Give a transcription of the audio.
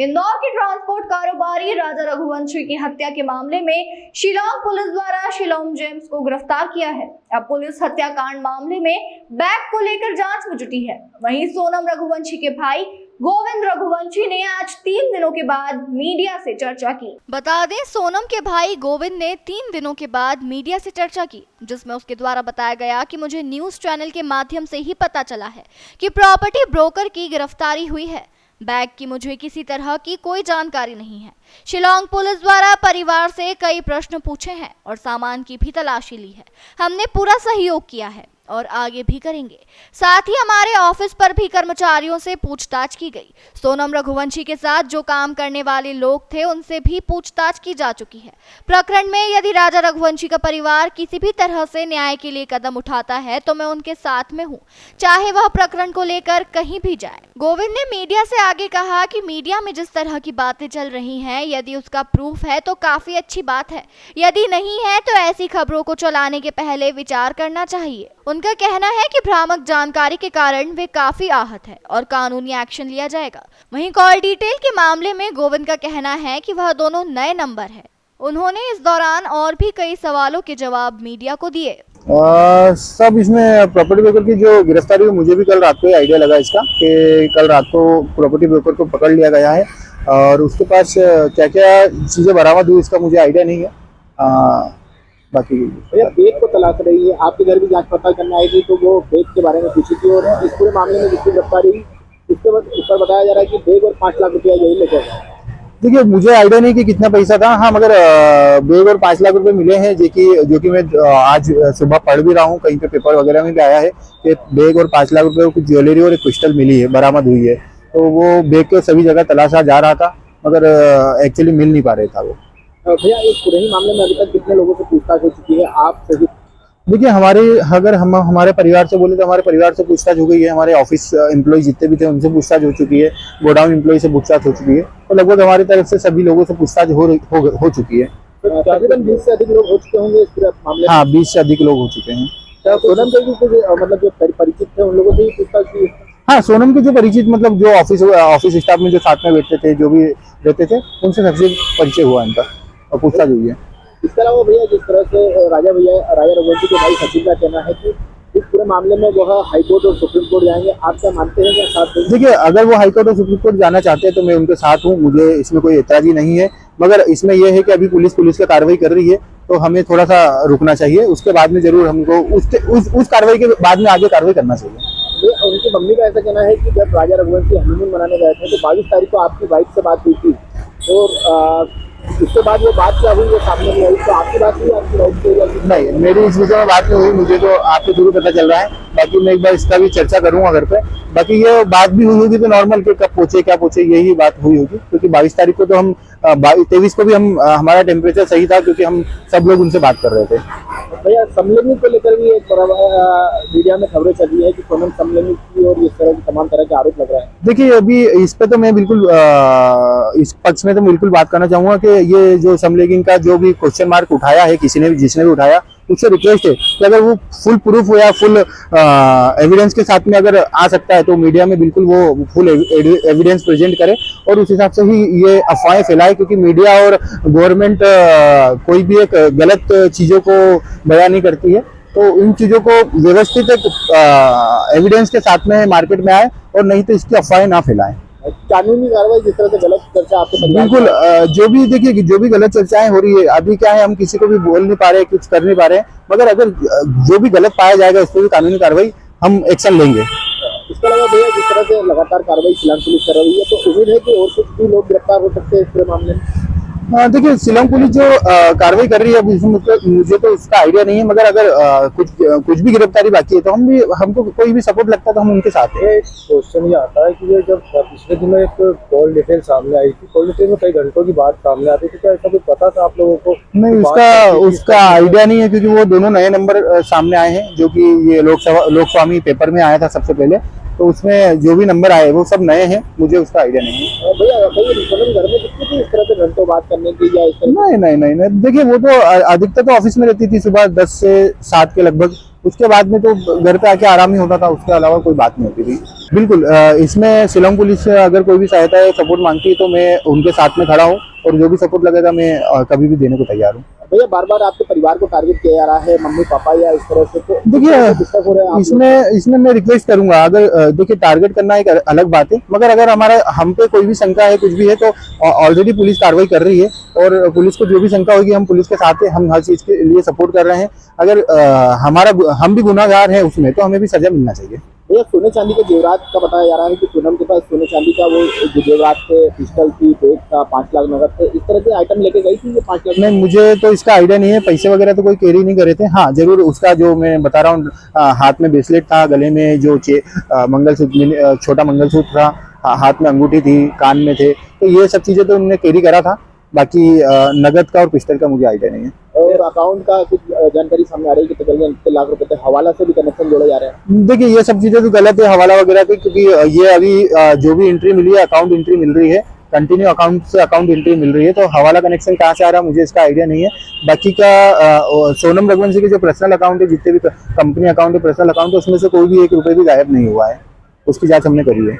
इंदौर के ट्रांसपोर्ट कारोबारी राजा रघुवंशी की हत्या के मामले में शिलांग पुलिस द्वारा शिलांग जेम्स को गिरफ्तार किया है। अब पुलिस हत्याकांड मामले में बैग को लेकर जांच में जुटी है। वहीं सोनम रघुवंशी के भाई गोविंद रघुवंशी ने आज 3 दिनों के बाद मीडिया से चर्चा की। बता दें, सोनम के भाई गोविंद ने 3 दिनों के बाद मीडिया से चर्चा की, जिसमें उसके द्वारा बताया गया कि मुझे न्यूज चैनल के माध्यम से ही पता चला है कि प्रॉपर्टी ब्रोकर की गिरफ्तारी हुई है। बैग की मुझे किसी तरह की कोई जानकारी नहीं है। शिलांग पुलिस द्वारा परिवार से कई प्रश्न पूछे हैं और सामान की भी तलाशी ली है। हमने पूरा सहयोग किया है और आगे भी करेंगे। साथ ही हमारे ऑफिस पर भी कर्मचारियों से पूछताछ की गई। सोनम रघुवंशी के साथ जो काम करने वाले लोग थे उनसे भी पूछताछ की जा चुकी है। प्रकरण में यदि राजा रघुवंशी का परिवार किसी भी तरह से न्याय के लिए कदम उठाता है तो मैं उनके साथ में हूँ, चाहे वह प्रकरण को लेकर कहीं भी जाए। गोविंद ने मीडिया से आगे कहा कि मीडिया में जिस तरह की बातें चल रही हैं, यदि उसका प्रूफ है तो काफी अच्छी बात है, यदि नहीं है तो ऐसी खबरों को चलाने के पहले विचार करना चाहिए। उनका कहना है कि भ्रामक जानकारी के कारण वे काफी आहत है और कानूनी एक्शन लिया जाएगा। वहीं कॉल डिटेल के मामले में गोविंद का कहना है कि वह दोनों नए नंबर है। उन्होंने इस दौरान और भी कई सवालों के जवाब मीडिया को दिए। सब इसमें प्रॉपर्टी ब्रोकर की जो गिरफ्तारी हुई, मुझे भी कल रात को आइडिया लगा इसका कि कल रात को प्रॉपर्टी ब्रोकर को पकड़ लिया गया है और उसके पास क्या क्या चीजें बरामद हुई इसका मुझे आइडिया नहीं है। बाकी भैया बैग को तलाश रही है, आपके घर भी जांच पड़ताल करने आएगी तो वो बैग के बारे में पूछी थी और इस पूरे मामले में जिसकी गिरफ्तारी हुई उसके बाद ऊपर बताया जा रहा है कि बैग और 5 लाख रुपया यही लेकर गया। देखिए, मुझे आइडिया नहीं कि कितना पैसा था। हाँ, मगर बैग और 5 लाख रुपए मिले हैं जो कि मैं आज सुबह पढ़ भी रहा हूँ, कहीं पे पेपर वगैरह में भी आया है कि बैग और 5 लाख रुपए की ज्वेलरी और एक पिस्टल मिली है, बरामद हुई है। तो वो बैग के सभी जगह तलाशा जा रहा था मगर एक्चुअली मिल नहीं पा रहा था वो। भैया इस पूरे ही मामले में अभी तक कितने लोगों से पूछताछ हो चुकी है आप सभी? देखिए, अगर हम हमारे परिवार से बोले तो हमारे परिवार से पूछताछ हो गई है, हमारे ऑफिस एम्प्लॉय जितने भी थे उनसे पूछताछ हो चुकी है, गोडाउन एम्प्लॉय से पूछताछ हो चुकी है। तो लगभग हमारी तरफ से सभी लोगों से पूछताछ हो चुकी है। तकरीबन 20 से अधिक लोग हो चुके होंगे इस पूरे मामले में। हाँ, 20 से अधिक लोग हो चुके हैं। सोनम के भी कुछ मतलब जो परिचित थे उन लोगों से ही पूछताछ की? हाँ, सोनम के जो परिचित मतलब जो ऑफिस स्टाफ में जो साथ में बैठते थे, जो भी रहते थे, उनसे सबसे परिचय हुआ इनका और पूछताछ हुई है। इसके अलावा भैया जिस तरह से राजा रघुवंशी के भाई सचिन का कहना है कि इस पूरे मामले में वह हाईकोर्ट और सुप्रीम कोर्ट जाएंगे, आप क्या मानते हैं क्या साथ देंगे? देखिए, अगर वो हाईकोर्ट और सुप्रीम कोर्ट जाना चाहते हैं तो मैं उनके साथ हूँ, मुझे इसमें कोई एतराजी नहीं है। मगर इसमें यह है कि अभी पुलिस का कार्रवाई कर रही है तो हमें थोड़ा सा रुकना चाहिए। उसके बाद में जरूर हमको उस कार्रवाई के बाद में आगे कार्रवाई करना चाहिए। उनकी मम्मी का ऐसा कहना है कि जब राजा रघुवंशी हनीमून मनाने गए थे तो 22 तारीख को आपकी वाइफ से बात हुई थी और उसके बाद वो बात क्या हुई वो सामने नहीं आई, तो आपकी बात हुई आपकी वाइफ से? नहीं, मेरी इस विषय में बात नहीं हुई, मुझे तो आपके थ्रू पता चल रहा है। बाकी मैं एक बार इसका भी चर्चा करूंगा घर पे। बाकी ये बात भी हुई होगी तो नॉर्मल के कब पहुंचे क्या पहुंचे यही बात हुई होगी, क्योंकि 22 तारीख को तो हम 23 को भी हम हमारा टेम्परेचर सही था क्योंकि हम सब लोग उनसे बात कर रहे थे। भैया समलैंगिक को लेकर भी एक मीडिया में खबरें चली है कि सोनम समलैंगिक की और इस तरह की तमाम तरह के आरोप लग रहा है। देखिए, अभी इस पे तो मैं बिल्कुल इस पक्ष में तो बिल्कुल बात करना चाहूंगा कि ये जो समलैंगिक का जो भी क्वेश्चन मार्क उठाया है जिसने भी उठाया, उससे रिक्वेस्ट है कि अगर वो फुल प्रूफ या फुल एविडेंस के साथ में अगर आ सकता है तो मीडिया में बिल्कुल वो फुल एविडेंस प्रेजेंट करे और उस हिसाब से ही ये अफवाहें फैलाए, क्योंकि मीडिया और गवर्नमेंट कोई भी एक गलत चीजों को बयान नहीं करती है। तो इन चीजों को व्यवस्थित एविडेंस के साथ में मार्केट में आए और नहीं तो इसकी अफवाहें ना फैलाएं। कानूनी कार्रवाई जिस तरह से गलत चर्चा आपके बिल्कुल जो भी देखिए जो भी गलत चर्चाएं हो रही है, अभी क्या है हम किसी को भी बोल नहीं पा रहे, कुछ कर नहीं पा रहे, मगर अगर जो भी गलत पाया जाएगा उस पर भी कानूनी कार्रवाई हम एक्शन लेंगे। इसके अलावा भैया जिस तरह से लगातार कार्रवाई शिलांग पुलिस कर रही है तो उम्मीद है कि और कुछ भी लोग गिरफ्तार हो सकते हैं इस पूरे मामले में? देखिए, शिलांग पुलिस जो कार्रवाई कर रही है मुझे तो उसका आइडिया नहीं है, मगर अगर कुछ भी गिरफ्तारी बाकी है तो हमको कोई भी सपोर्ट लगता है तो हम उनके साथ हैं। क्वेश्चन ये आता है कि ये जब पिछले दिनों एक कॉल डिटेल सामने आई थी, कॉल डिटेल में कई घंटों की बात सामने आती थी, क्या ऐसा कुछ पता था आप लोगों को? नहीं, उसका आइडिया नहीं है, क्योंकि वो दोनों नए नंबर सामने आए हैं जो कि ये लोकस्वामी पेपर में आया था सबसे पहले, तो उसमें जो भी नंबर आए वो सब नए हैं, मुझे उसका आइडिया नहीं है। भैया घर में कितनी थी इस तरह से घंटों बात करने की या इस तरह? नहीं, देखिए वो तो अधिकतर तो ऑफिस में रहती थी सुबह 10 से 7 के लगभग, उसके बाद में तो घर पे आके आराम ही होता था, उसके अलावा कोई बात नहीं होती थी। बिल्कुल इसमें शिलोंग पुलिस से अगर कोई भी सहायता या सपोर्ट मांगती है तो मैं उनके साथ में खड़ा हूँ और जो भी सपोर्ट लगेगा मैं कभी भी देने को तैयार हूँ। भैया बार बार आपके परिवार को टारगेट किया जा रहा है, मम्मी पापा या इस तरह से, तो देखिए डिस्टर्ब हो रहे हैं आप लोग? इसमें मैं रिक्वेस्ट करूंगा, अगर देखिए टारगेट करना एक अलग बात है, मगर अगर हमारा हम पे कोई भी शंका है कुछ भी है तो ऑलरेडी पुलिस कार्रवाई कर रही है और पुलिस को जो भी शंका होगी हम पुलिस के साथ है, हम हर चीज के लिए सपोर्ट कर रहे हैं। अगर हम भी गुनाहगार हैं उसमें तो हमें भी सजा मिलना चाहिए। भैया सोने चांदी के जेवरात का बताया जा रहा है कि सोनम के पास सोने चांदी का वो जो जेवरात थे, पिस्टल थी, बैग था, 5 लाख नगद थे, इस तरह के आइटम लेके गई थी ये 5 लाख? नहीं, मुझे तो इसका आइडिया नहीं है, पैसे वगैरह तो कोई कैरी नहीं करे थे। हाँ जरूर उसका जो मैं बता रहा हूँ हाथ में ब्रेसलेट था, गले में जो मंगलसूत्र छोटा मंगलसूत्र था, हाथ में अंगूठी थी, कान में थे, तो ये सब चीजें तो उन्होंने कैरी करा था। बाकी नगद का और पिस्टल का मुझे आइडिया नहीं है। और अकाउंट का कुछ जानकारी सामने आ रही है कि तकरीबन 1 लाख रुपए थे, हवाला से भी कनेक्शन जोड़े जा रहे हैं। देखिए ये सब चीजें तो गलत है हवाला वगैरह की, क्योंकि ये अभी जो भी एंट्री मिली है अकाउंट एंट्री मिल रही है, कंटिन्यू अकाउंट से अकाउंट एंट्री मिल रही है, तो हवाला कनेक्शन कहाँ से आ रहा है मुझे इसका आइडिया नहीं है। बाकी का सोनम रघुवंशी के जो पर्सनल अकाउंट है, जितने भी कंपनी अकाउंट है, पर्सनल अकाउंट है, उसमें से कोई भी 1 रुपये भी गायब नहीं हुआ है, उसकी जांच हमने करी है।